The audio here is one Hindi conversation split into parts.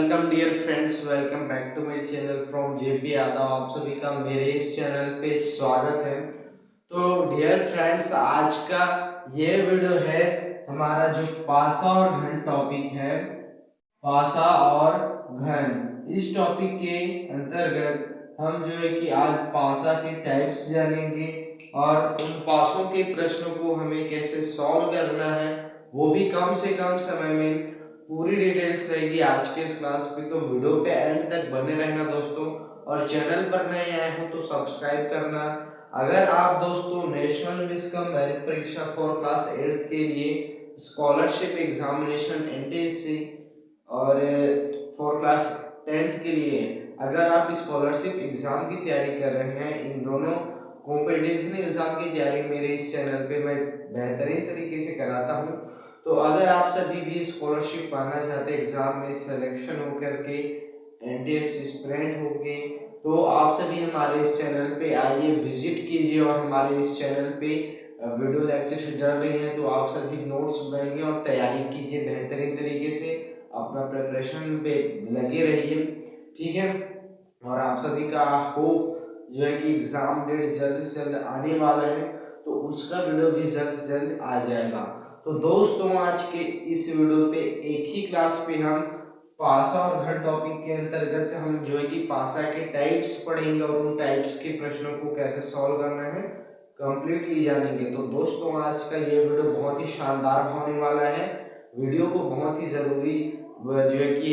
Welcome dear friends, welcome back to my channel from JP Yadav. आप सभी का मेरे इस चैनल पे स्वागत है। तो डियर फ्रेंड्स, आज का ये वीडियो है हमारा जो पासा और घन टॉपिक है। पासा और घन, इस टॉपिक के अंतर्गत हम जो है कि आज पासा के टाइप्स जानेंगे और उन पासों के प्रश्नों को हमें कैसे सॉल्व करना है, वो भी कम से कम समय में। पूरी डिटेल्स रहेगी आज के इस क्लास पे, तो वीडियो पे एंड तक बने रहना दोस्तों। और चैनल पर नए आए हो तो सब्सक्राइब करना। अगर आप दोस्तों नेशनल मिस कम मेरिट परीक्षा फॉर क्लास 8 के लिए स्कॉलरशिप एग्जामिनेशन एनटीएससी और फॉर क्लास 10th के लिए अगर आप स्कॉलरशिप एग्जाम की तैयारी कर रहे हैं, इन दोनों कॉम्पिटिशन एग्जाम की तैयारी मेरे इस चैनल पे मैं बेहतरीन तरीके से कराता हूँ। तो अगर आप सभी भी स्कॉलरशिप पाना चाहते हैं, एग्जाम में सिलेक्शन होकर के एनटीएस एस्पिरेंट होके, तो आप सभी हमारे इस चैनल पे आइए, विजिट कीजिए और हमारे इस चैनल पे वीडियो लेक्चर चल रही हैं, तो आप सभी नोट्स बनाइए और तैयारी कीजिए बेहतरीन तरीके से। अपना प्रिपरेशन पे लगे रहिए, ठीक है। और आप सभी का होप जो है कि एग्जाम डेट जल्द से जल्द आने वाला है, तो उसका वीडियो भी जल्द से जल्द आ जाएगा। तो दोस्तों, आज के इस वीडियो पे एक ही क्लास पे हम पासा और घन टॉपिक के अंतर्गत हम जो है कि पासा के टाइप्स पढ़ेंगे और उन टाइप्स के प्रश्नों को कैसे सॉल्व करना है कंप्लीटली जानेंगे। तो दोस्तों, आज का ये वीडियो बहुत ही शानदार होने वाला है। वीडियो को बहुत ही जरूरी जो है कि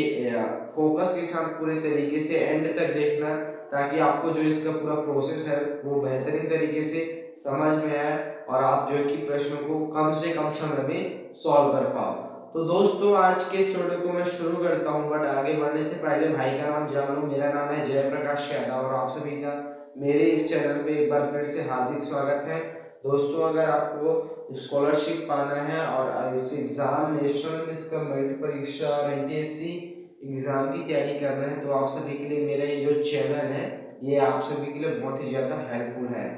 फोकस के साथ पूरे तरीके से एंड तक देखना, ताकि आपको जो इसका पूरा प्रोसेस है वो बेहतरीन तरीके से समझ में आए और आप जो है कि प्रश्नों को कम से कम समय में सॉल्व कर पाओ। तो दोस्तों, आज के इस वीडियो को मैं शुरू करता हूं, बट आगे बढ़ने से पहले भाई का नाम जान लो। मेरा नाम है जयप्रकाश यादव और आप सभी का मेरे इस चैनल पे एक बार फिर से हार्दिक स्वागत है। दोस्तों, अगर आपको स्कॉलरशिप पाना है और इस एग्जाम नेशनल इसका मेरिट परीक्षा और एनटीएससी एग्जाम की तैयारी कर रहे हैं, तो आप सभी के लिए मेरा ये जो चैनल है ये आप सभी के लिए बहुत ही ज़्यादा हेल्पफुल है।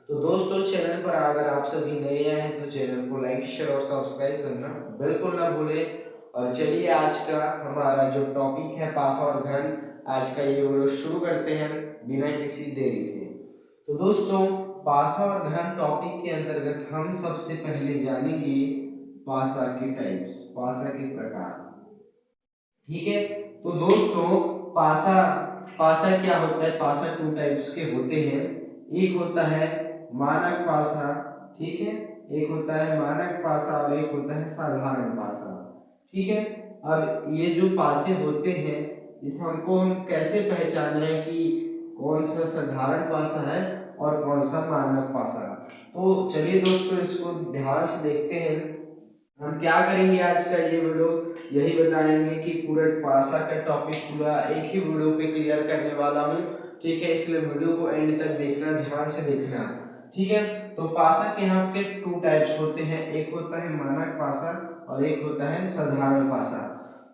तो दोस्तों, चैनल पर अगर आप सभी नए आए हैं तो चैनल को लाइक शेयर और सब्सक्राइब करना बिल्कुल ना भूलें। और चलिए, आज का हमारा जो टॉपिक है पासा और घन, आज का ये वीडियो शुरू करते हैं बिना किसी देरी के। तो दोस्तों, पासा और घन टॉपिक के अंतर्गत हम सबसे पहले जानेंगे पासा के टाइप्स, पासा के प्रकार, ठीक है। तो दोस्तों, पासा पासा क्या होता है? पासा टू टाइप्स के होते हैं। एक होता है मानक पासा, ठीक है। एक होता है मानक पासा और एक होता है साधारण पासा, ठीक है। अब ये जो पासे होते हैं, इस हमको हम कैसे पहचाने कि कौन सा साधारण पासा है और कौन सा मानक पासा? तो चलिए दोस्तों, इसको ध्यान से देखते हैं। हम क्या करेंगे आज का ये वीडियो, यही बताएंगे कि पूरे पासा का टॉपिक पूरा एक ही वीडियो पे क्लियर करने वाला हूँ, ठीक है। इसलिए वीडियो को एंड तक देखना, ध्यान से देखना, ठीक है। तो पासा के यहाँ पे टू टाइप्स होते हैं, एक होता है मानक पासा और एक होता है साधारण पासा।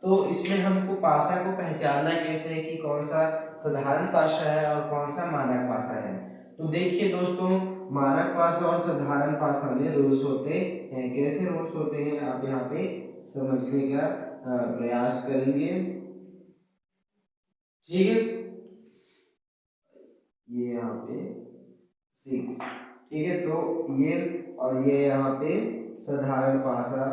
तो इसमें हमको पासा को पहचानना कैसे है कि कौन सा साधारण पासा है और कौन सा मानक पासा है? तो देखिए दोस्तों, मानक पासा और साधारण पासा में रूल्स होते हैं। कैसे रूल्स होते हैं आप यहाँ पे समझने का प्रयास करेंगे, ठीक है। ये यहाँ पे 6, ठीक है। तो ये और ये यहाँ पे साधारण पासा,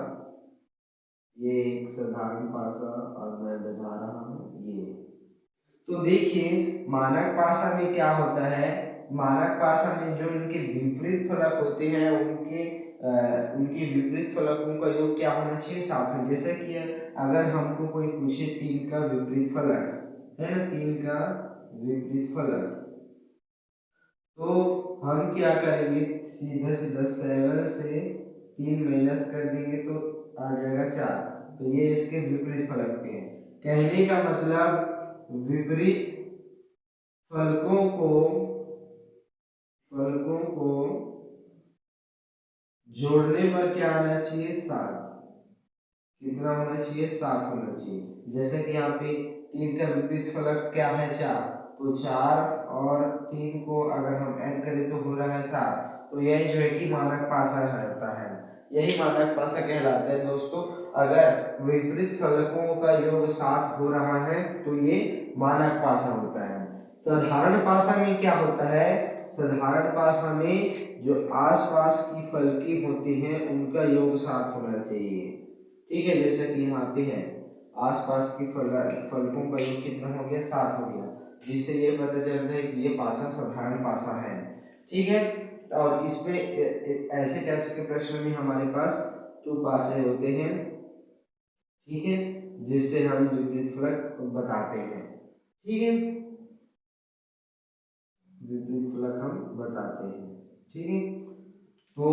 ये एक साधारण पासा और मैं बता रहा हूँ ये। तो देखिए, मानक पासा में क्या होता है? मानक पासा में जो इनके विपरीत फलक होते हैं, उनके विपरीत फलकों का योग क्या होना चाहिए? 7 है। जैसे कि अगर हमको कोई पूछे 3 का विपरीत फलक है ना, 3 का विपरीत फलक, तो हम क्या करेंगे? सीधा सीधा 7 से 3 माइनस कर देंगे तो आ जाएगा 4। तो ये इसके विपरीत फलक के हैं। कहने का मतलब, विपरीत फलकों को जोड़ने पर क्या आना चाहिए? 7। कितना होना चाहिए? 7 होना चाहिए। जैसे कि यहाँ पे 3 का विपरीत फलक क्या है? 4। तो 4 और 3 को अगर हम ऐड करें तो हो रहा है 7। तो यही जो है कि मानक पासा रहता है, यही मानक पासा कहलाता है दोस्तों। अगर विपरीत फलकों का योग 7 हो रहा है तो ये मानक पासा होता है। साधारण पासा में क्या होता है, साधारण पासा में जो आसपास की फलकी होती हैं उनका योग 7 होना चाहिए। ठीक है, जैसे कि यहाँ पे है आसपास की फलकों का योग कितना हो गया, 7 हो गया, जिससे ये पता चलता है कि ये पासा साधारण पासा है। ठीक है, और इसमें ऐसे टाइप्स के प्रश्न में हमारे पास 2 पासे होते हैं। ठीक है, जिससे हम विपरीत फलक बताते हैं। ठीक है, विपरीत फलक हम बताते हैं। ठीक है, तो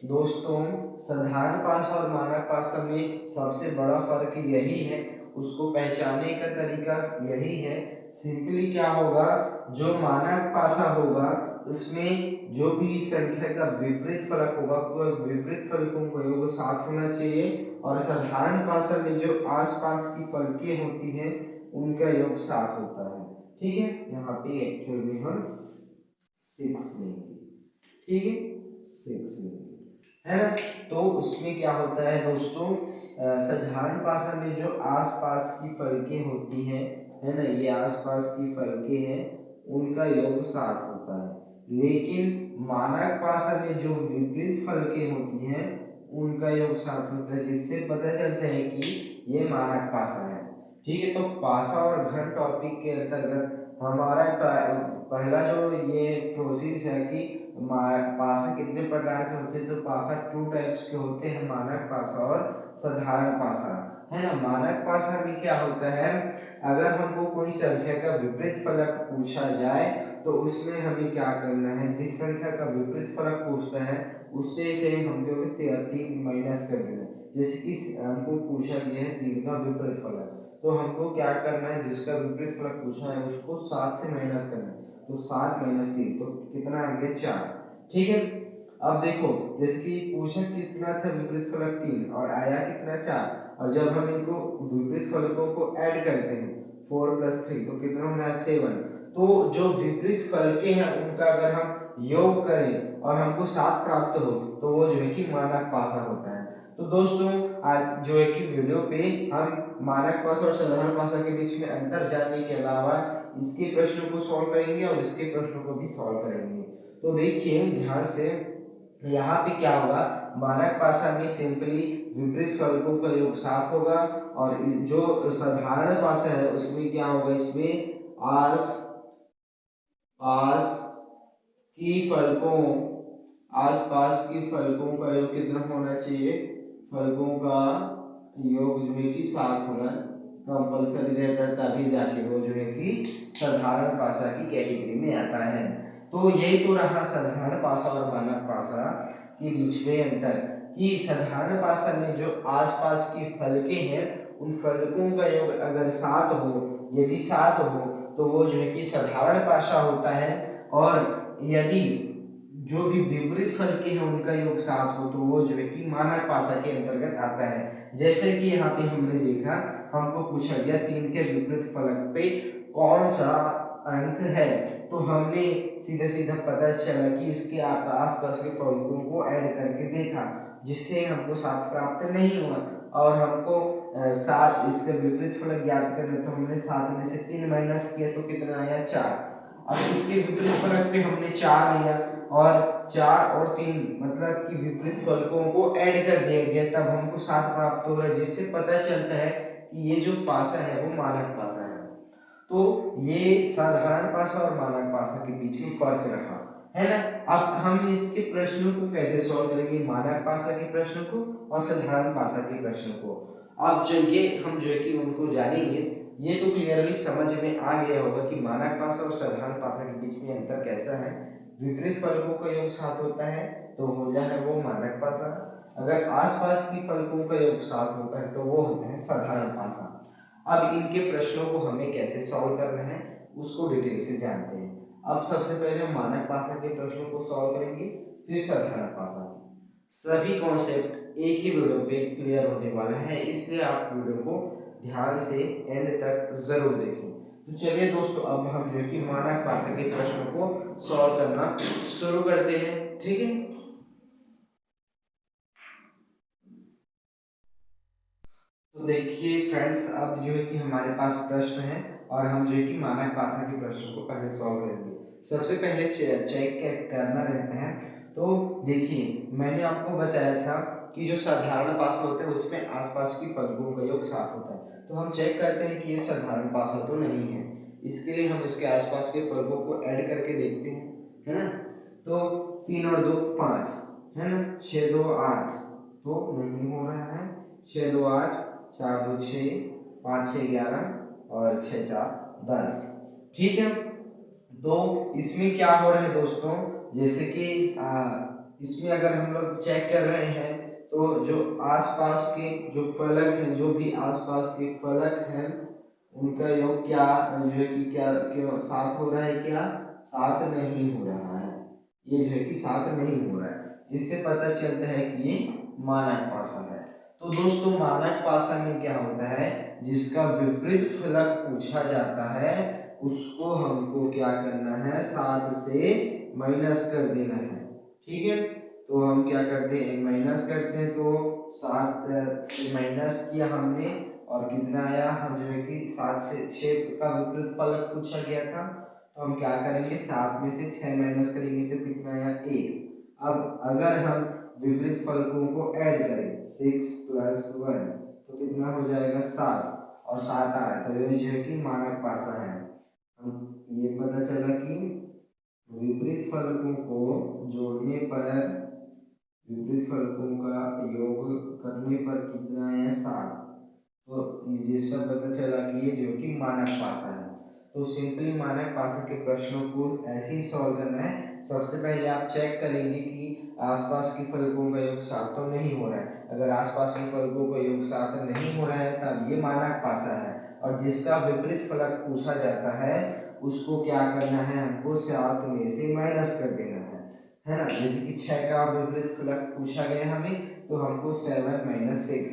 दोस्तों साधारण पासा और मानक पासा में सबसे बड़ा फर्क यही है, उसको पहचानने का तरीका यही है। सिंपली क्या होगा, जो मानक पासा होगा उसमें जो भी संख्या का विपरीत फलक होगा वह विपरीत फलकों का योग 7 होना चाहिए, और साधारण पासा में जो आसपास की फलकें होती हैं उनका योग 7 होता है। ठीक है, यहाँ पे एक्चुअल में हम 6 लेंगे। ठीक है, 6 लेंगे, है ना। तो उसमें क्या होता है दोस्तों, साधारण पासा में जो आसपास की फलकें होती हैं, है ना, ये आसपास की फलकें हैं उनका योग 7 होता है। लेकिन मानक पासा में जो विपरीत फलकें होती हैं उनका योग 7 होता है, जिससे पता चलता है कि ये मानक पासा है। ठीक है, तो पासा और घन टॉपिक के अंतर्गत हमारा पहला जो ये प्रोसेस है कि पासा कितने प्रकार के होते हैं, तो पासा 2 टाइप्स के होते हैं, मानक पासा और साधारण पासा, है ना। मानक पासा में क्या होता है, अगर हमको कोई संख्या का विपरीत फलक पूछा जाए तो उसमें हमें क्या करना है, जिस संख्या का विपरीत फलक पूछता है उससे से हम जो 3 माइनस कर देना। जैसे कि हमको पूछा गया है 3 का विपरीत फलक, तो हमको क्या करना है, जिसका विपरीत फलक पूछा है उसको 7 से माइनस करना है। तो 7 माइनस 3 तो कितना आ गया, 4। ठीक है, अब देखो जैसे कि पूछा कितना था विपरीत फलक 3 और आया कितना 4, और जब हम इनको विपरीत फलकों को ऐड करते हैं 4 + 3 तो कितना होना है, 7। तो जो विपरीत फलके हैं उनका अगर हम योग करें और हमको 7 प्राप्त हो तो वो जो है कि मानक पासा होता है। तो दोस्तों आज जो है कि वीडियो पे हम मानक पासा और साधारण पासा के बीच में अंतर जानने के अलावा इसके प्रश्नों को सॉल्व करेंगे और इसके प्रश्नों को भी सॉल्व करेंगे। तो देखिए ध्यान से, यहाँ पे क्या होगा, मानक पासा में सिंपली विपरीत फलकों का योग 7 होगा, और जो साधारण पासा है उसमें क्या होगा, इसमें आस पास की फलकों आसपास की फलकों का योग कितना होना चाहिए, फलकों का योग जो है कि 7 होना कंपल्सरी रहता है, तभी जाके वो जो है कि साधारण पासा की कैटेगरी में आता है। तो यही तो रहा साधारण पासा और मानक पासा के बीच में अंतर, कि साधारण पासा में जो आसपास की फलकें हैं उन फलकों का योग अगर 7 हो, यदि 7 हो तो वो जो है कि साधारण पासा होता है, और यदि जो भी विपरीत फलके हैं उनका योग 7 हो तो वो जो है कि मानक पासा के अंतर्गत आता है। जैसे कि यहाँ पे हमने देखा, हमको पूछा गया 3 के विपरीत फलक पे कौन सा अंक है, तो हमने सीधा सीधा पता चला कि इसके आसपास के फलकों को ऐड करके देखा, जिससे हमको 7 प्राप्त नहीं हुआ, और हमको 7 इसके विपरीत फलक ज्ञात करने, तो हमने 7 में से 3 माइनस किया तो कितना आया, 4। अब इसके विपरीत फलक पे हमने 4 लिया और 4 और 3 मतलब कि विपरीत फलकों को ऐड कर दिया गया, तब हमको 7 प्राप्त हो रहा है, जिससे पता चलता है कि ये जो पासा है वो मानक पासा है। तो ये साधारण पासा और मानक पासा के बीच में फर्क रहा, है ना। अब हम इसके प्रश्नों को कैसे सॉल्व करेंगे, मानक पासा के प्रश्न को और साधारण पासा के प्रश्न को। अब चलिए हम जो है कि उनको जानेंगे। ये तो क्लियरली समझ में आ गया होगा कि मानक पासा और साधारण पासा के बीच में अंतर कैसा है। विपरीत फलकों का योग 7 होता है तो हो जाए वो मानक पासा, अगर आसपास की फलकों का योग 7 होता है तो वो होता है साधारण पासा। अब इनके प्रश्नों को हमें कैसे सॉल्व करना है उसको डिटेल से जानते हैं। अब सबसे पहले हम मानक पासा के प्रश्नों को सॉल्व करेंगे, फिर साधारण पासा के। सभी कॉन्सेप्ट एक ही वीडियो पे क्लियर होने वाला है, इसलिए आप वीडियो को ध्यान से एंड तक जरूर देखें। तो चलिए दोस्तों अब हम जो है कि मानक पासा के प्रश्नों को सॉल्व करना शुरू करते हैं। ठीक है, तो देखिए फ्रेंड्स, अब जो है कि हमारे पास प्रश्न है और हम जो है कि मानक पासा के प्रश्न को पहले सॉल्व करेंगे। सबसे पहले चेक करना रहता है। तो देखिए, मैंने आपको बताया था कि जो साधारण पासा होता है उसमें आसपास की फलकों का योग 7 होता है। तो हम चेक करते हैं कि ये साधारण पासा तो नहीं है। इसके लिए हम इसके आसपास के फलकों को ऐड करके देखते हैं, है ना। तो 3 और 2 5, है ना। 6 2 8 तो नहीं हो रहा है। 6 2 8, 4 2 6, 5 6 11 और 6 4 10। ठीक है। तो इसमें क्या हो रहा है दोस्तों, जैसे कि इसमें अगर हम लोग चेक कर रहे हैं तो जो आसपास के जो फलक हैं, जो भी आसपास के फलक हैं, उनका योग क्या जो है कि क्या क्यों 7 हो रहा है, क्या 7 नहीं हो रहा है। ये जो है कि 7 नहीं हो रहा है, जिससे पता चलता है कि ये मानक पासा है। तो दोस्तों, मानक पासा में क्या होता है, जिसका विपरीत फलक पूछा जाता है उसको हमको क्या करना है, 7 से माइनस कर देना है। ठीक है। तो हम क्या करते हैं, माइनस करते हैं। तो 7 से माइनस किया हमने और कितना आया, हम जो है कि 7 से 6 का विपरीत फलक पूछा गया था। तो हम क्या करेंगे, 7 में से 6 माइनस करेंगे तो कितना आया, 1। अब अगर हम विपरीत फलकों को ऐड करें, 6 + 1 तो कितना हो जाएगा, 7 और 7 आया। तो ये जो है कि मानक पासा है। हम ये पता चला कि विपरीत फलकों को जोड़ने पर, विपरीत फलकों का योग करने पर कितना है, 7। तो ये सब पता चला कि ये जो कि मानक पासा है। तो सिंपली मानक पासा के प्रश्नों को ऐसे ही सॉल्व करना है। सबसे पहले आप चेक करेंगे कि आसपास के फलकों का योग 7 तो नहीं हो रहा है। अगर आसपास के फलकों का योग 7 नहीं हो रहा है तब ये मानक पासा है। और जिसका विपरीत फलक पूछा जाता है उसको क्या करना है, हमको 7 में से माइनस कर देना है ना। जैसे कि 6 का विपरीत फलक पूछा गया हमें, तो हमको 7 - 6,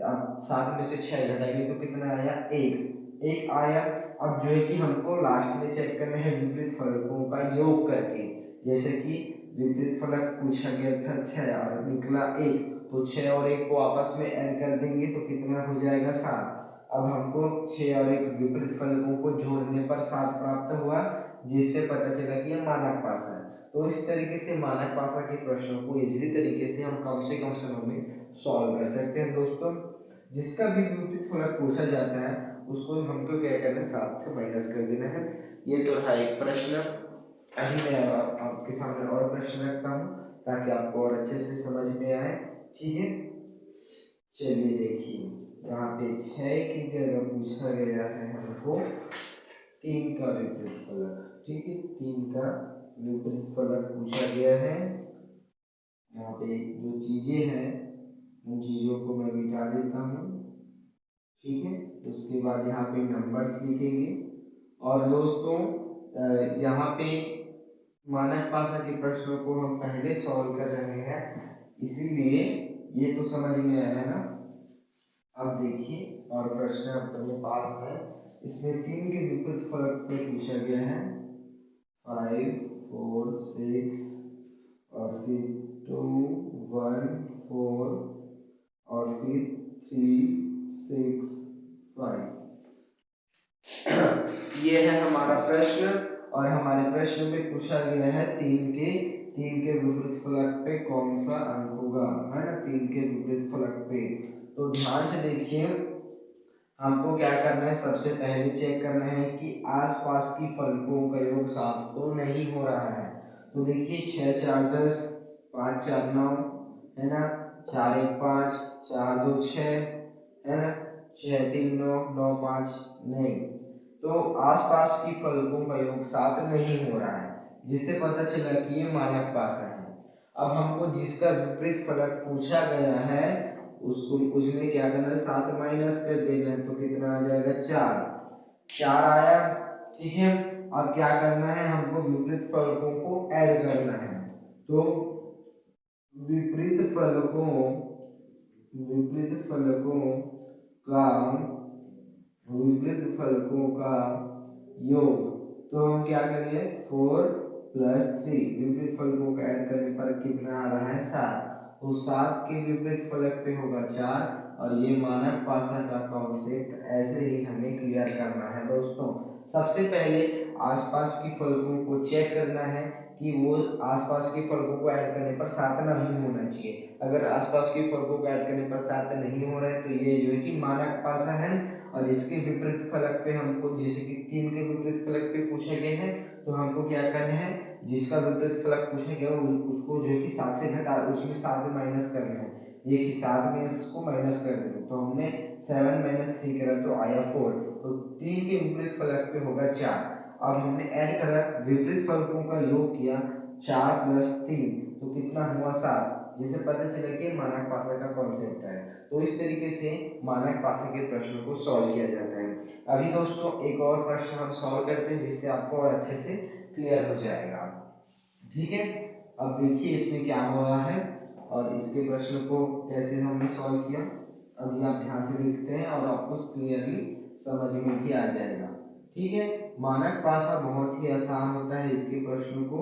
अब 7 में से 6 घटाएंगे तो कितना आया, 1 आया। अब जो है कि हमको लास्ट में चेक करना है विपरीत फलकों का योग करके। जैसे कि विपरीत फलक पूछा गया था 6 और निकला 1, तो 6 और 1 को आपस में ऐड कर देंगे तो कितना हो जाएगा, 7। अब हमको 6 और 1 विपरीत फलकों को जोड़ने पर 7 प्राप्त हुआ, जिससे पता चला कि यह मानक पासा है। तो इस तरीके से मानक पासा के प्रश्नों को इजीली तरीके से हम कम से कम समय में सॉल्व कर सकते हैं दोस्तों। जिसका भी विपरीत फलक पूछा जाता है उसको हमको क्या करना है, 7 से माइनस कर देना है। ये तो है एक प्रश्न। अभी मैं आपके सामने और प्रश्न रखता हूँ ताकि आपको और अच्छे से समझ में आए। ठीक है, चलिए देखिए, यहाँ पे 6 की जगह पूछा गया है हमको 3 का विपरीत फलक। ठीक है, 3 का विपरीत फलक पूछा गया है। यहाँ पे जो चीजें हैं उन चीजों को मैं मिटा देता हूँ। ठीक है, उसके बाद यहाँ पे नंबर्स लिखेंगे। और दोस्तों, यहाँ पे मानक पासा के प्रश्नों को हम पहले सॉल्व कर रहे हैं, इसीलिए ये तो समझ में आया ना। अब देखिए, और प्रश्न अपने पास है, इसमें 3 के विपरीत फलक पे पूछा गया है 5 4 6 और फिर 2 1 4 और फिर 3 6 5। ये है हमारा प्रश्न और हमारे प्रश्न में पूछा गया है 3 के विपरीत फलक पे कौन सा अंक होगा, है ना। 3 के विपरीत फलक पे, तो ध्यान से देखिए, हमको क्या करना है, सबसे पहले चेक करना है कि आसपास की फलकों का योग 7 तो नहीं हो रहा है। तो देखिए, 6 4 10, 5 4 9, है ना। 4 1 5, 4 2 6, है ना। 6 3 9, 9 5 नहीं। तो आसपास की फलकों का योग 7 नहीं हो रहा है, जिससे पता चला कि ये मानक पासा है। अब हमको जिसका विपरीत फलक पूछा गया है उसको उसमें क्या करना है, 7 माइनस कर देना है तो कितना आ जाएगा, 4 आया। ठीक है, अब क्या करना है, हमको विपरीत फलकों को ऐड करना है। तो विपरीत फलकों का विपरीत फलकों का योग, तो हम क्या करेंगे, 4 + 3 विपरीत फलकों का ऐड करने पर कितना आ रहा है, 7। तो 7 के विपरीत फलक पे होगा 4 और ये मानक पासा का कॉन्सेप्ट ऐसे ही हमें क्लियर करना है दोस्तों। सबसे पहले आसपास की फलकों को चेक करना है कि वो आसपास के फलकों को ऐड करने पर 7 नहीं होना चाहिए। अगर आसपास के फलकों को ऐड करने पर 7 नहीं हो रहा है तो ये जो है कि मानक पासा है। और इसके विपरीत फलक पे हमको, जैसे कि 3 के विपरीत फलक पे पूछे गए हैं, तो हमको क्या करना है, जिसका विपरीत फलक पूछा गया उसको जो है कि 7 से घटा, उसमें 7 माइनस करना है। ये कि 7 में उसको माइनस कर देते, तो हमने 7 माइनस 3 करा तो आया 4। तो 3 के विपरीत फलक पे होगा 4। अब हमने ऐड करा, विपरीत फलकों का योग किया, 4 प्लस 3 तो कितना हुआ 7, जिससे पता चला कि मानक पासा का कॉन्सेप्ट है। तो इस तरीके से मानक पासा के प्रश्न को सॉल्व किया जाता है। अभी दोस्तों एक और प्रश्न हम सॉल्व करते हैं जिससे आपको और अच्छे से क्लियर हो जाएगा। ठीक है, अब देखिए इसमें क्या हुआ है और इसके प्रश्न को कैसे हमने सॉल्व किया। अभी आप ध्यान से देखते हैं और आपको क्लियरली समझ में भी आ जाएगा। ठीक है, मानक पासा बहुत ही आसान होता है इसके प्रश्न को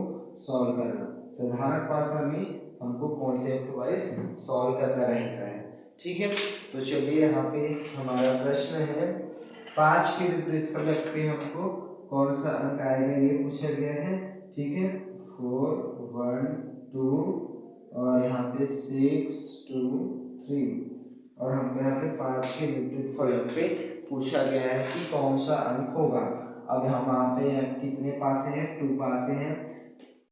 सॉल्व करना। साधारण पासा में हमको कॉन्सेप्ट वाइज सॉल्व करना रहता है। ठीक है, तो चलिए यहाँ पे हमारा प्रश्न है, 5 के विपरीत फलक पे हमको कौन सा अंक आएगा ये पूछा गया है। ठीक है, 4 1 2 और यहाँ पे 6 2 3 और हमको यहाँ पे 5 के विपरीत फलक पे पूछा गया है कि कौन सा अंक होगा। अब हम यहाँ पे कितने पासे हैं, 2 पासे हैं,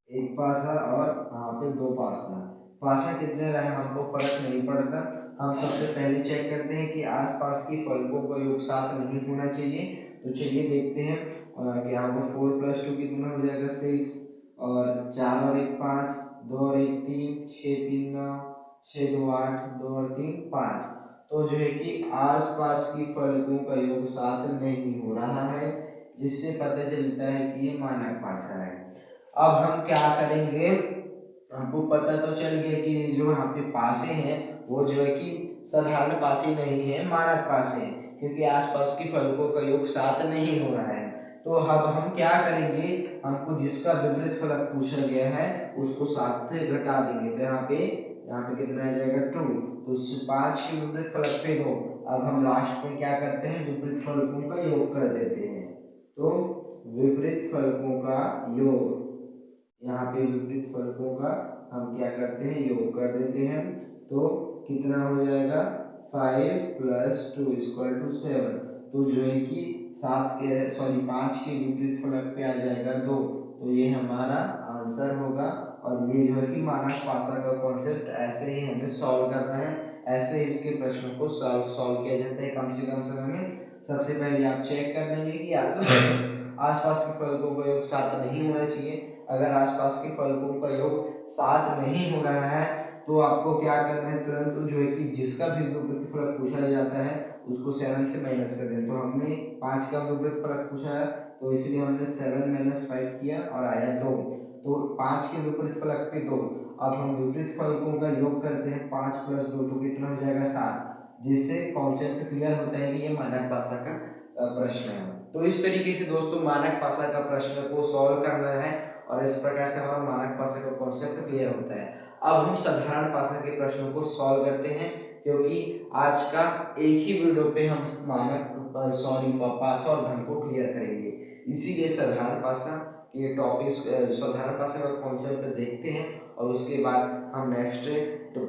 एक पासा और यहाँ पे 2 पासा। पासा कितने रहे हमको फर्क नहीं पड़ता। हम सबसे पहले चेक करते हैं कि आसपास की फलकों का योग 7 नहीं होना चाहिए। तो चलिए देखते हैं कि यहाँ पर 4 + 2 कितना हो जाएगा 6 और 4 और 1 5, 2 और 1 3, 6 3 9, 6 2 8, 2 और 3 5। तो जो है कि आसपास की फलकों का योग 7 नहीं हो रहा है, जिससे पता चलता है कि ये मानक पासा है। अब हम क्या करेंगे, हमको पता तो चल गया कि जो यहाँ पे पासे हैं वो जो है कि साधारण पासे नहीं है, मानक पासे हैं, क्योंकि आसपास की फलकों का योग 7 नहीं हो रहा है। तो अब हम क्या करेंगे, हमको जिसका विपरीत फलक पूछा गया है उसको 7 से घटा देंगे। तो यहाँ पे कितना आ जाएगा 2, तो उससे 5 के विपरीत फलक पे 2। अब हम लास्ट में क्या करते हैं, विपरीत फलकों का योग कर देते हैं। तो विपरीत फलकों का योग, यहाँ पे विपरीत फलकों का हम क्या करते हैं, योग कर देते हैं। तो कितना हो जाएगा, 5 + 2 = 7। तो जो है कि 5 के विपरीत फलक पे आ जाएगा 2। तो ये हमारा आंसर होगा। और ये जो है कि मानक पासा का कॉन्सेप्ट ऐसे ही हमें सॉल्व करना है। ऐसे ही इसके प्रश्न को सॉल्व किया जाता है कम से कम समय में। सबसे पहले आप चेक कर लेंगे कि आसपास के फलकों का योग 7 नहीं होना चाहिए। अगर आसपास के फलकों का योग 7 नहीं हो रहा है तो आपको क्या करना है, तुरंत जो है कि जिसका भी विपरीत फलक पूछा जाता है उसको 7 से माइनस कर दें। तो हमने 5 का विपरीत फलक पूछा है तो इसलिए हमने 7 - 5 किया और आया 2। तो 5 के विपरीत फलक पे 2। अब हम विपरीत फलकों का योग करते हैं, 5 + 2 तो कितना हो जाएगा 7, जिससे कॉन्सेप्ट क्लियर होता है कि ये मानक पासा का प्रश्न है। तो इस तरीके से दोस्तों मानक पासा का प्रश्न को सॉल्व करना है और इस प्रकार से हमारा मानक पासा का कॉन्सेप्ट क्लियर होता है। अब हम साधारण पासा के प्रश्नों को सॉल्व करते हैं, क्योंकि आज का एक ही वीडियो पे हम मानक पासा और घन को क्लियर करेंगे। इसीलिए साधारण पासा के टॉपिक्स, साधारण पासा का कॉन्सेप्ट देखते हैं और उसके बाद हम नेक्स्ट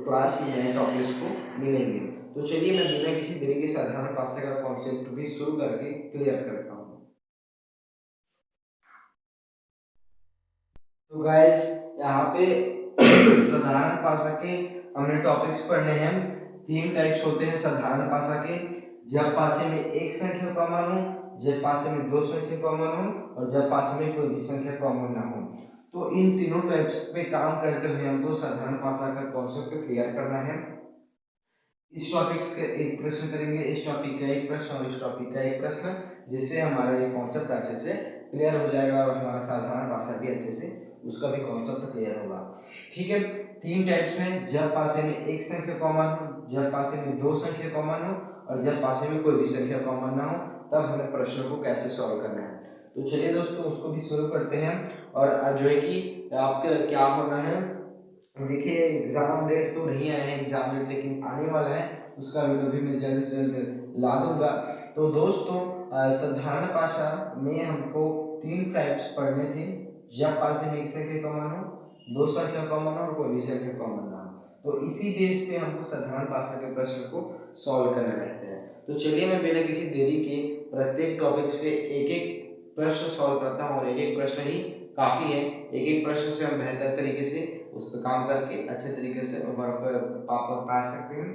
क्लास में नए टॉपिक्स को मिलेंगे। तो चलिए मैं बिना किसी देरी के साधारण पासा का कॉन्सेप्ट भी शुरू करके क्लियर करता हूँ। तो गाइस यहाँ पे साधारण पासा के हमने टॉपिक्स पढ़ने हैं। 3 टाइप्स होते हैं साधारण पासा के, जब पासे में एक संख्या कॉमन हो, जब पासे में 2 संख्या कॉमन हो और जब पासे में कोई भी संख्या कॉमन ना हो। तो इन तीनों टाइप्स पे काम करते हुए हमको साधारण पासा का कॉन्सेप्ट क्लियर करना है। इस टॉपिक का एक प्रश्न करेंगे, इस टॉपिक का एक प्रश्न और इस टॉपिक का एक प्रश्न, जिससे हमारा ये कॉन्सेप्ट अच्छे से क्लियर हो जाएगा और हमारा साधारण भाषा भी अच्छे से उसका भी कॉन्सेप्ट क्लियर होगा। ठीक है, 3 टाइप्स हैं, जब पासे में एक संख्या कॉमन हो, जब पासे में 2 संख्या कॉमन हो और जब पासे में कोई भी संख्या कॉमन ना हो, तब हमें प्रश्न को कैसे सॉल्व करना है। तो चलिए दोस्तों उसको भी शुरू करते हैं। और जो है कि आपके क्या होना है, देखिए एग्जाम डेट तो नहीं आया है, एग्जाम डेट लेकिन आने वाला है। उसका वीडियो भी मैं जल्द से जल्द ला दूंगा। तो दोस्तों साधारण भाषा में हमको 3 टाइप्स पढ़ने थे, जब पासे में एक संख्या कॉमन हो, दो संख्या कॉमन हो और कोई भी संख्या कॉमन ना हो। तो इसी बेस पे हमको साधारण भाषा के प्रश्न को सॉल्व करना रहता है। तो चलिए मैं बिना किसी देरी के प्रत्येक टॉपिक से एक एक प्रश्न सॉल्व करता हूँ और एक एक प्रश्न ही काफी है। एक एक प्रश्न से हम बेहतर तरीके से उस पर काम करके अच्छे तरीके से पा सकते हैं।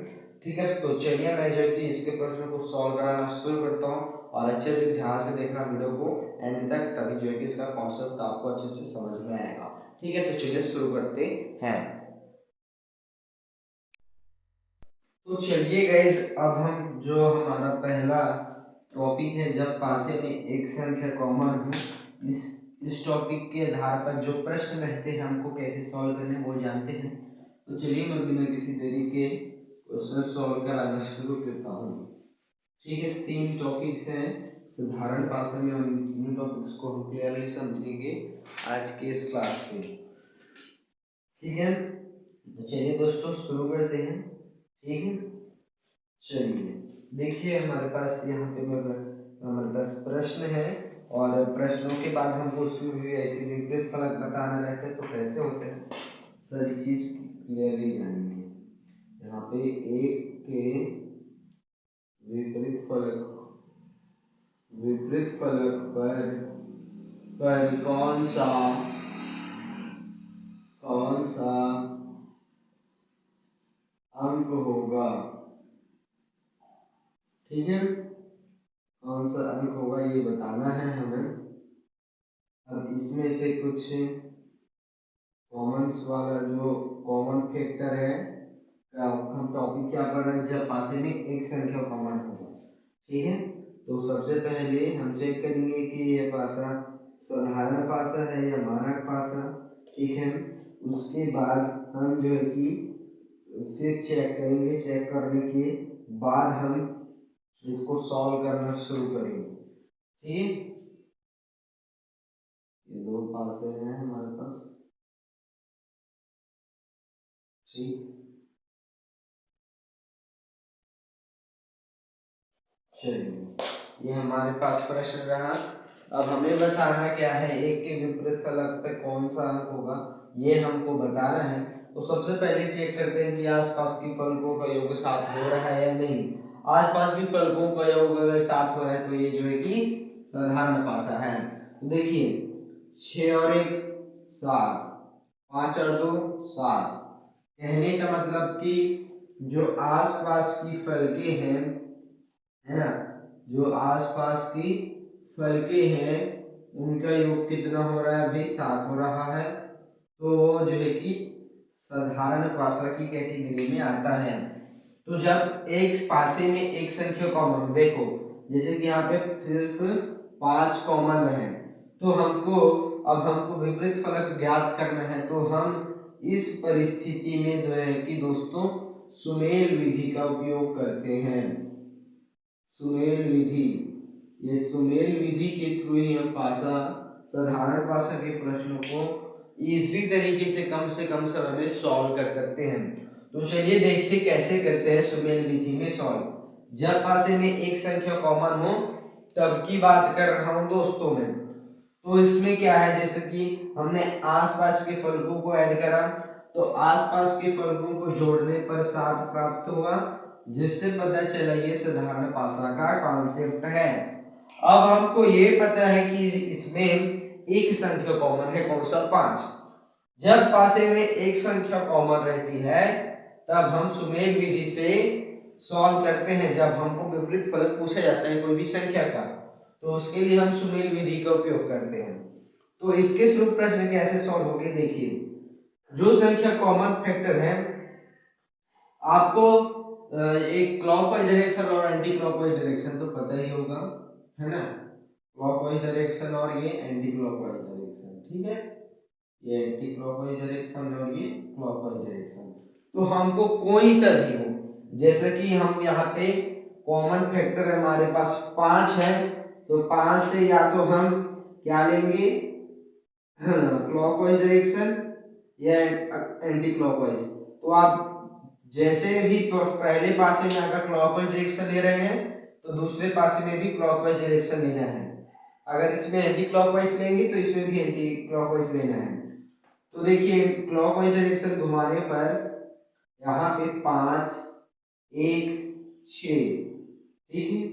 ठीक है, तो चलिए मैं जो कि इसके प्रश्न को सॉल्व कराना शुरू करता हूँ और अच्छे से ध्यान से देखना वीडियो को एंड तक, तभी जो है कि इसका कॉन्सेप्ट आपको अच्छे से समझ में आएगा। ठीक है, तो चलिए शुरू करते हैं। तो चलिए गाइस, अब हम जो हमारा पहला टॉपिक है, जब पासे में एक संख्या कॉमन हो, इस टॉपिक के आधार पर जो प्रश्न रहते हैं हमको कैसे सॉल्व करने वो जानते हैं। तो चलिए मैं बिना किसी देरी के क्वेश्चन सॉल्व कराना शुरू करता हूँ। ठीक है, 3 टॉपिक्स हैं, साधारण भाषा में हम तीनों टॉपिक्स को हम क्लियरली समझेंगे आज के इस क्लास में। ठीक है, तो चलिए दोस्तों शुरू करते हैं। ठीक है, चलिए देखिए हमारे पास यहाँ पे हमारे पास प्रश्न है और प्रश्नों के बाद हमको उसमें भी ऐसे विपरीत फलक बताना रहता है। तो कैसे होते हैं सारी चीज क्लियरली जानेंगे। यहाँ पे एक के विपरीत फलक पर कौन सा अंक होगा। ठीक है, कौन सा अंक होगा ये बताना है हमें। अब इसमें से कुछ कॉमन्स वाला जो कॉमन फैक्टर है, हम टॉपिक क्या पढ़ रहे हैं, जब पासे में एक संख्या कॉमन होगा। ठीक है, तो सबसे पहले हम चेक करेंगे कि ये भाषा साधारण भाषा है या मानक भाषा। ठीक है, उसके बाद हम जो है कि फिर चेक करेंगे, चेक करने के बाद हम इसको सॉल्व करना शुरू करेंगे। ठीक, ये दो भाषा हैं हमारे पास। ठीक, चलिए ये हमारे पास प्रश्न रहा। अब हमें बताना क्या है, एक के विपरीत फलक पे कौन सा अंक होगा, ये हमको बताना है। तो सबसे पहले चेक करते हैं कि आसपास की फलकों का योग 7 हो रहा है या नहीं। आसपास की फलकों का योग अगर 7 हो रहा है तो ये जो है कि साधारण भाषा है। तो देखिए 6 और 1 7, 5 और 2 7। कहने का मतलब कि जो आसपास की फलकें हैं, है ना, जो आसपास की फलके हैं उनका योग कितना हो रहा है, अभी 7 हो रहा है। तो वो जो है कि साधारण भाषा की कैटेगरी में आता है। तो जब एक पासे में एक संख्या कॉमन, देखो जैसे कि यहाँ पे सिर्फ 5 कॉमन है, तो हमको विपरीत फलक ज्ञात करना है। तो हम इस परिस्थिति में जो है कि दोस्तों सुमेल विधि का उपयोग करते हैं। सुमेल विधि, ये सुमेल विधि के थ्रू ही हम साधारण भाषा के प्रश्नों को इसी तरीके से कम समय में सॉल्व कर सकते हैं। तो चलिए देखिए कैसे करते हैं सुमेल विधि में सॉल्व। जब पासे में एक संख्या कॉमन हो तब की बात कर रहा हूं दोस्तों में। तो इसमें क्या है, जैसे कि हमने आसपास के फलकों को ऐड करा, तो आसपास के फलकों को जोड़ने पर 7 प्राप्त हुआ, जिससे पता चला ये साधारण भाषा का कॉन्सेप्ट है। अब हमको ये पता है कि इसमें एक संख्या कॉमन है, कौन सा, 5। जब पासे में एक संख्या कॉमन रहती है तब हम सुमेल विधि से सॉल्व करते हैं। जब हमको विपरीत फलक पूछा जाता है कोई भी संख्या का, तो उसके लिए हम सुमेल विधि का उपयोग करते हैं। तो इसके थ्रू प्रश्न कैसे सॉल्व होंगे, देखिए जो संख्या कॉमन फैक्टर है, आपको एक क्लॉकवाइज डायरेक्शन और एंटी क्लॉकवाइज डायरेक्शन तो पता ही होगा, है ना, क्लॉकवाइज डायरेक्शन और ये एंटी क्लॉकवाइज डायरेक्शन। ठीक है, ये एंटी क्लॉकवाइज डायरेक्शन और ये क्लॉकवाइज डायरेक्शन। तो हमको कोई सा भी हो, जैसे कि हम यहाँ पे कॉमन फैक्टर हमारे पास 5 है, तो 5 से या तो हम क्या लेंगे, क्लॉकवाइज डायरेक्शन या एंटी क्लॉकवाइज। तो आप जैसे भी पहले पासे में अगर क्लॉकवाइज डायरेक्शन ले रहे हैं तो दूसरे पासे में भी क्लॉकवाइज डायरेक्शन लेना है। अगर इसमें एंटी क्लॉकवाइज लेंगे तो इसमें भी एंटी क्लॉकवाइज लेना है। तो देखिए क्लॉकवाइज डायरेक्शन घुमाने पर यहाँ पे 5 1 6, ठीक है।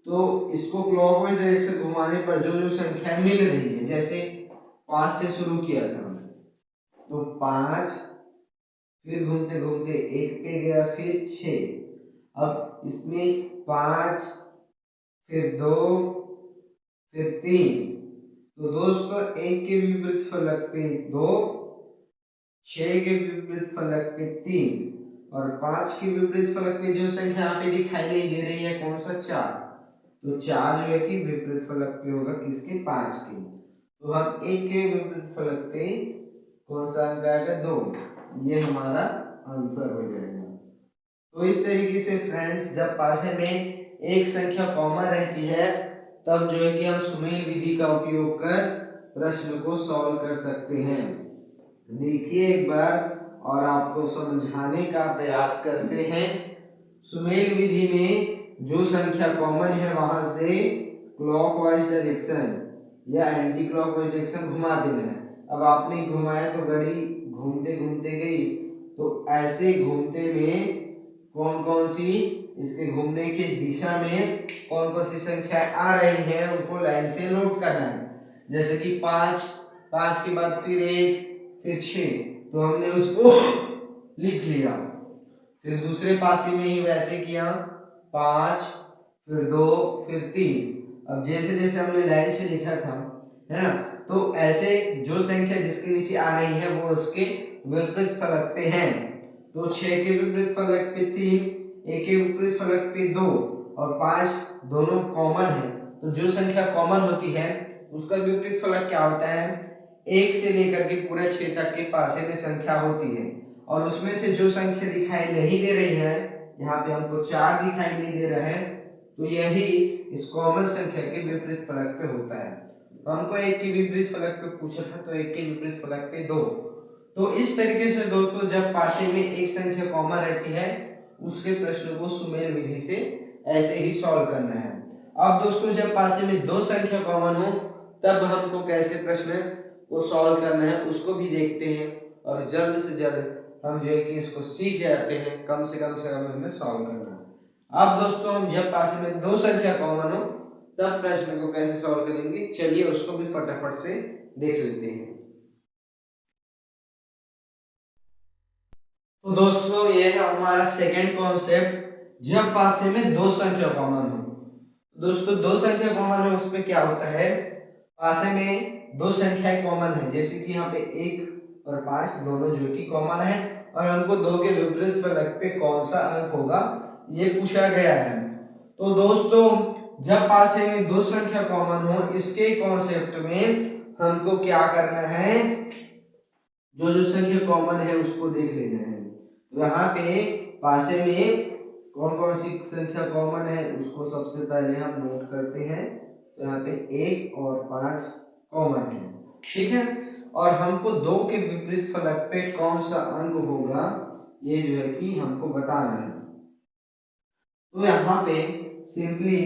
तो इसको क्लॉकवाइज डायरेक्शन घुमाने पर जो जो संख्या मिल रही है, जैसे 5 से शुरू किया था तो 5, फिर घूमते घूमते 1 पे गया, फिर 6। अब इसमें 5, फिर 2, फिर 3। तो दोस्तों 1 के विपरीत फलक पे 2, 6 के विपरीत फलक पे 3 और 5 के विपरीत फलक पे जो संख्या यहाँ पे दिखाई नहीं दे रही है, कौन सा? 4। तो 4 जो है कि विपरीत फलक पे होगा किसके? 5 के। तो हम 1 के विपरीत फलक पे कौन सा अंक आएगा? 2। ये हमारा आंसर हो जाएगा। तो इस तरीके से फ्रेंड्स जब पासे में एक संख्या कॉमन रहती है तब जो है कि हम सुमेल विधि का उपयोग कर प्रश्न को सॉल्व कर सकते हैं। देखिए एक बार और आपको समझाने का प्रयास करते हैं। सुमेल विधि में जो संख्या कॉमन है वहां से क्लॉकवाइज डायरेक्शन या एंटी क्लॉकवाइज डायरेक्शन घुमा देना है। अब आपने घुमाया तो घड़ी घूमते घूमते गई, तो ऐसे घूमते में कौन कौन सी इसके घूमने की दिशा में कौन कौन सी संख्या आ रही हैं उनको लाइन से नोट करना है। जैसे कि 5, 5 के बाद फिर 1, फिर 6, तो हमने उसको लिख लिया। फिर दूसरे पासे में ही वैसे किया, 5, फिर 2, फिर 3। अब जैसे जैसे हमने लाइन से लिखा था, है ना, तो ऐसे जो संख्या जिसके नीचे आ रही है वो उसके विपरीत फलक पे है। तो 6 के विपरीत फलक पे 3, 1 के विपरीत फलक पे 2 और 5 दोनों कॉमन है। तो जो संख्या कॉमन होती है उसका विपरीत फलक क्या होता है? 1 से लेकर के पूरे 6 तक के पासे में संख्या होती है और उसमें से जो संख्या दिखाई नहीं दे रही है, यहाँ पे हमको 4 दिखाई नहीं दे रहा है, तो यही इस कॉमन संख्या के विपरीत फलक पे होता है। हमको 1 के विपरीत फलक पे पूछा था तो 1 के विपरीत फलक पे 2। तो इस तरीके से दोस्तों जब पासे में एक संख्या कॉमन रहती है उसके प्रश्न को सुमेल विधि से ऐसे ही सॉल्व करना है। अब दोस्तों जब पासे में दो संख्या कॉमन हो तब हमको कैसे प्रश्न को सॉल्व करना है उसको भी देखते हैं और जल्द से जल्द हम जो है कि इसको सीख जाते हैं, कम से कम हमें सॉल्व करना है। अब दोस्तों हम जब पासे में दो संख्या कॉमन हो तब प्रश्न को कैसे सॉल्व करेंगे, चलिए उसको भी फटाफट से देख लेते हैं। तो दोस्तों ये है हमारा सेकंड कॉन्सेप्ट, जब पासे में दो संख्या कॉमन हो। दोस्तों दो संख्या कॉमन है उसमें क्या होता है, पासे में दो संख्याएं कॉमन है, जैसे कि यहाँ पे 1 और 5 दोनों जो कि कॉमन है और हमको दो के विपरीत फलक पे कौन सा अंक होगा ये पूछा गया है। तो दोस्तों जब पासे में दो संख्या कॉमन हो इसके कॉन्सेप्ट में हमको क्या करना है, जो जो संख्या कॉमन है उसको देख लेना है। तो यहाँ पे पासे में कौन कौन सी संख्या कॉमन है उसको सबसे पहले हम नोट करते हैं। तो यहाँ पे 1 और 5 कॉमन है, ठीक है। और हमको दो के विपरीत फलक पे कौन सा अंक होगा ये जो है कि हमको बताना है। तो यहाँ पे सिंपली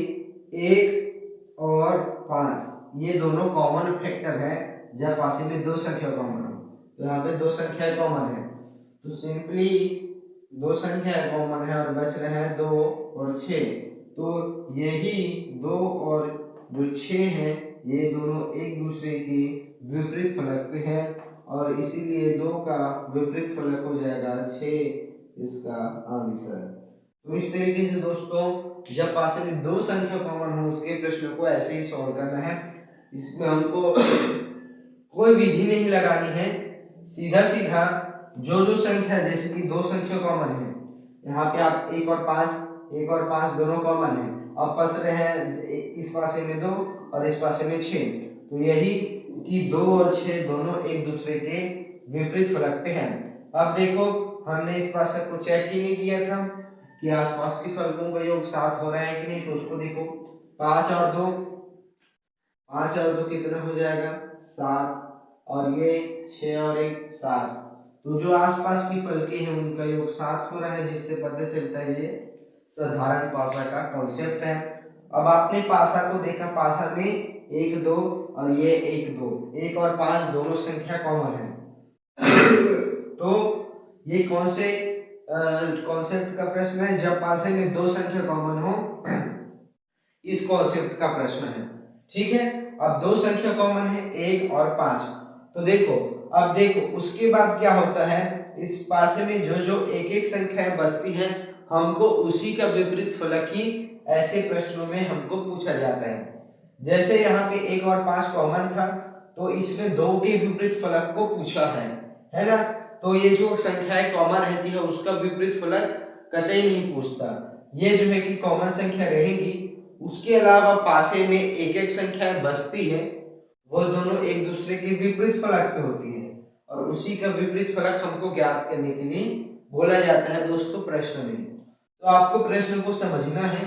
1 और 5 ये दोनों कॉमन फैक्टर है जब पासे में दो संख्या कॉमन हो। तो यहाँ पे दो संख्या कॉमन है तो सिंपली दो संख्या कॉमन है और बच रहे हैं 2 और 6। तो यही 2 और जो 6 है ये दोनों एक दूसरे के विपरीत फलक पे है और इसीलिए 2 का विपरीत फलक हो जाएगा 6, इसका आंसर। तो इस तरीके से दोस्तों जब पासे में दो संख्या कॉमन हो उसके प्रश्न को ऐसे ही सॉल्व करना है। इसमें हमको कोई विधि नहीं लगानी है, सीधा सीधा जो जो संख्या, जैसे कि दो संख्या कॉमन है, यहाँ पे आप 1 और 5 दोनों कॉमन है, अब पस रहे हैं इस पासे में 2 और इस पासे में 6। तो यही कि 2 और 6 दोनों एक दूसरे के विपरीत फलक पे हैं। अब देखो हमने इस पासे को चेक ही नहीं किया था कि आसपास के फलकों का योग 7 हो रहा है कि नहीं, तो उसको देखो 5 और 2, 5 और 2 कितना हो जाएगा 7 और ये 6 और 1 7। तो जो आसपास की फलके हैं उनका योग 7 हो रहा है, जिससे पता चलता है ये साधारण पासा का कॉन्सेप्ट है। अब आपने पासा को देखा, पासा में 1 2 और ये 1 2, 1 और 5 दोनों संख्या कॉमन है। तो ये कौन से कॉन्सेप्ट का प्रश्न है? जब पासे में 2 संख्या कॉमन हो, इस कॉन्सेप्ट का प्रश्न है। ठीक है, अब 2 संख्या कॉमन है, 1 और 5। तो देखो, अब देखो उसके बाद क्या होता है, इस पासे में जो जो एक एक संख्याएं बचती हैं, हमको उसी का विपरीत फलक ही ऐसे प्रश्नों में हमको पूछा जाता है। जैसे यहाँ पे 1 और 5 कॉमन था, तो इसमें 2 के विपरीत फलक को पूछा है ना। तो ये जो संख्याएं कॉमन रहती है उसका विपरीत फलक कतई नहीं पूछता। ये जो है कि कॉमन संख्या रहेगी, उसके अलावा पासे में एक एक संख्याएं बचती है, वो दोनों एक दूसरे के विपरीत फलक पे होती है, और उसी का विपरीत फलक हमको ज्ञात करने के लिए बोला जाता है दोस्तों प्रश्न में। तो आपको प्रश्न को समझना है,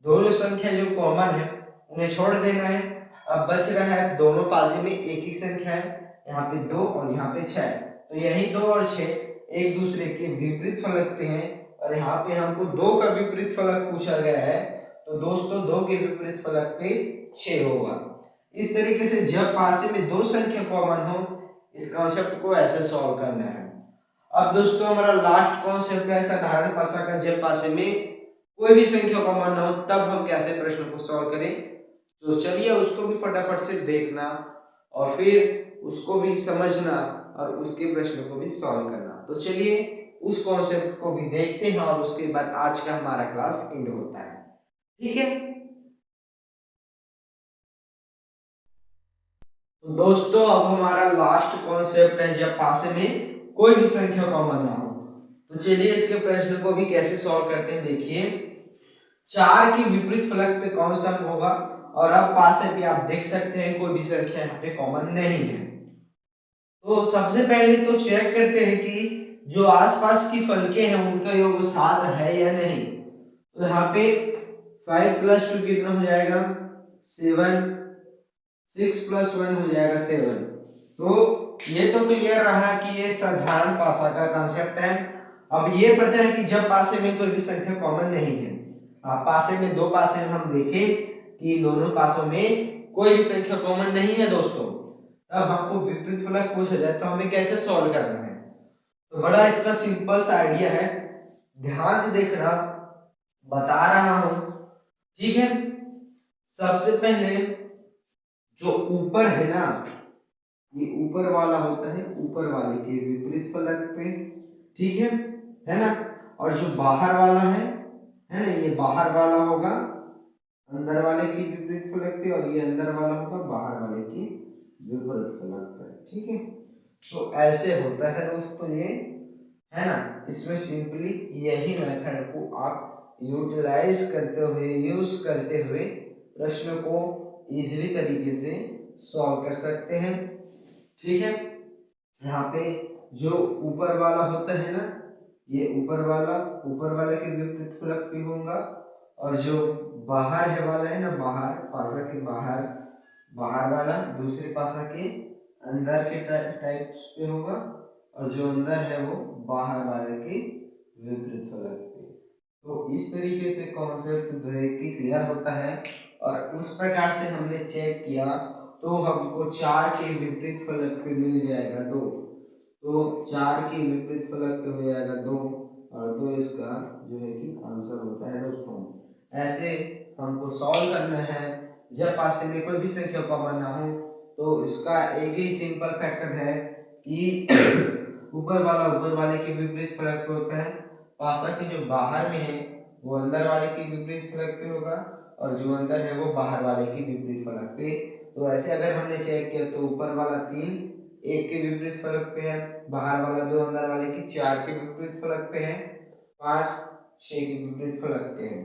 दोनों संख्या जो कॉमन है उन्हें छोड़ देना है। अब बच रहा है दोनों पासे में एक ही संख्या है, यहाँ पे 2 और यहाँ पे 6, तो यही 2 और 6 एक दूसरे के विपरीत फलक पे हैं, और यहाँ पे हमको 2 का विपरीत फलक पूछा गया है, तो दोस्तों 2 के विपरीत फलक पे 6 होगा। इस तरीके से जब पासे में 2 संख्या कॉमन हो, इस कॉन्सेप्ट को ऐसे सॉल्व करना है। अब दोस्तों हमारा लास्ट कॉन्सेप्ट है साधारण पासा का। जब पासे में कोई भी संख्या कॉमन ना हो, तब हम कैसे प्रश्न को सॉल्व करें। तो चलिए उसको भी फटाफट से देखना और फिर उसको भी समझना और उसके प्रश्न को भी सॉल्व करना। तो चलिए उस कॉन्सेप्ट को भी देखते हैं और उसके बाद आज का हमारा क्लास एंड होता है। ठीक है, तो दोस्तों अब हमारा लास्ट कॉन्सेप्ट है जब पासे में कोई भी संख्या कॉमन ना हो। तो चलिए इसके प्रश्न को भी कैसे सॉल्व करते हैं, देखिए 4 के विपरीत फलक पे कौन सा अंक होगा, और अब पासे पे आप देख सकते हैं कोई भी संख्या यहाँ पे कॉमन नहीं है। तो सबसे पहले तो चेक करते हैं कि जो आसपास की फलके हैं उनका योग 7 है या नहीं। तो यहाँ पे 5 + 2 कितना हो जाएगा 7, 6 + 1 हो जाएगा 7। तो ये तो क्लियर रहा कि ये साधारण पासा का कांसेप्ट है। अब ये पता है कि जब पासे में कोई भी संख्या कॉमन नहीं है, पासे में 2 पासे हम देखें कि दोनों पासों में कोई भी संख्या कॉमन नहीं है दोस्तों, तब हमको विपरीत फलक पूछा जाए तो हमें कैसे सॉल्व करना है। तो बड़ा इसका सिंपल सा आइडिया है, ध्यान से देखना, बता रहा हूं। ठीक है, सबसे पहले जो ऊपर है ना, ये ऊपर वाला होता है ऊपर वाले के विपरीत फलक पे, ठीक है ना। और जो बाहर वाला है ना, ये बाहर वाला होगा अंदर वाले की विपरीत फलक पे, और ये अंदर वाला होगा बाहर वाले की विपरीत फलक पे। ठीक है, तो ऐसे होता है दोस्तों ये, है ना। इसमें सिंपली यही मेथड को आप यूज करते हुए प्रश्न को इजीली तरीके से सॉल्व कर सकते हैं। ठीक है, यहाँ पे जो ऊपर वाला होता है ना, ये ऊपर वाले के विपरीत फलक पे होगा, और जो बाहर है वाला है ना, बाहर पासा के बाहर, बाहर वाला दूसरे पासा के अंदर के टाइप्स पे होगा, और जो अंदर है वो बाहर वाले के विपरीत फलक पे। तो इस तरीके से कॉन्सेप्ट जो है कि क्लियर होता है, और उस प्रकार से हमने चेक किया तो हमको 4 के विपरीत फलक पे मिल जाएगा 2। तो 4 के विपरीत फलक पे हो जाएगा 2, और 2 इसका जो है कि आंसर होता है दोस्तों। ऐसे हमको सॉल्व करना है जब पासे में कोई भी संख्या कॉमन ना हो। तो इसका एक ही सिंपल फैक्टर है कि ऊपर वाले के विपरीत फलक पे होता है, पासा के जो बाहर में है वो अंदर वाले के विपरीत फलक पे होगा, और जो अंदर है वो बाहर वाले के विपरीत फलक पे। तो ऐसे अगर हमने चेक किया तो ऊपर वाला 3 1 के विपरीत फलक पे है, बाहर वाला 2 अंदर वाले के 4 के विपरीत फलक पे है, 5 6 के विपरीत फलक पे है।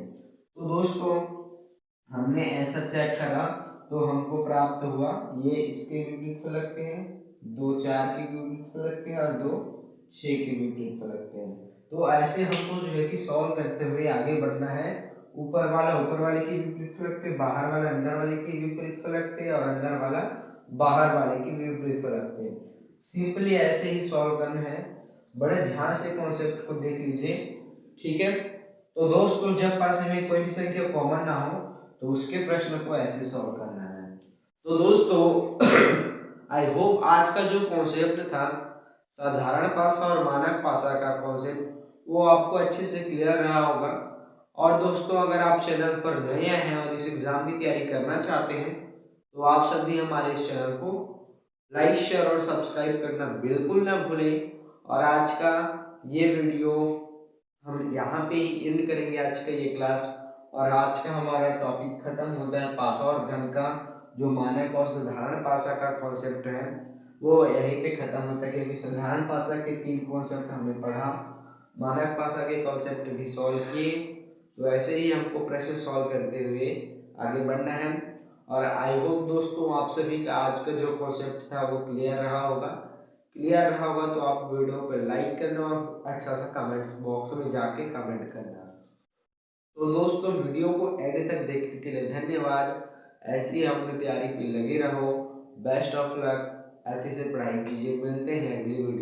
तो दोस्तों हमने ऐसा चेक करा तो हमको प्राप्त हुआ ये इसके विपरीत फलक पे है, 2 4 के विपरीत फलक पे और 2 6 के विपरीत फलक पे है। तो ऐसे हमको जो है कि सॉल्व करते हुए आगे बढ़ना है। ऊपर वाले के विपरीत फलक पे, बाहर वाला अंदर वाले के विपरीत फलक पे, और अंदर वाला बाहर वाले के विपरीत फलक पे। सिंपली ऐसे ही सॉल्व करना है। बड़े ध्यान से कॉन्सेप्ट को देख लीजिए, ठीक है। तो दोस्तों जब पास हमें कोई भी संख्या कॉमन ना हो तो उसके प्रश्न को ऐसे सॉल्व करना है। तो दोस्तों आई होप आज का जो कॉन्सेप्ट था साधारण पासा और मानक पासा का कॉन्सेप्ट वो आपको अच्छे से क्लियर रहा होगा। और दोस्तों अगर आप चैनल पर नए हैं और इस एग्जाम की तैयारी करना चाहते हैं तो आप सभी हमारे इस चैनल को लाइक शेयर और सब्सक्राइब करना बिल्कुल ना भूलें। और आज का ये वीडियो हम यहाँ पे ही एंड करेंगे, आज का ये क्लास। और आज का हमारा टॉपिक खत्म होता है पासा और घन का, जो मानक और साधारण पासा का कॉन्सेप्ट है वो यहीं पे खत्म होता है, क्योंकि साधारण पासा के 3 कॉन्सेप्ट हमने पढ़ा, मानक पासा के कॉन्सेप्ट भी सॉल्व किए। तो ऐसे ही हमको प्रश्न सॉल्व करते हुए आगे बढ़ना है। और आई होप दोस्तों आप सभी का आज का जो कॉन्सेप्ट था वो क्लियर रहा होगा। क्लियर रहा होगा तो आप वीडियो पर लाइक करना और अच्छा सा कमेंट्स बॉक्स में जाके कमेंट करना। तो दोस्तों वीडियो को एंड तक देखने के लिए धन्यवाद। ऐसी ही अपनी तैयारी पे लगे रहो। Best of luck. ऐसे से पढ़ाई कीजिए। मिलते हैं अगली वीडियो।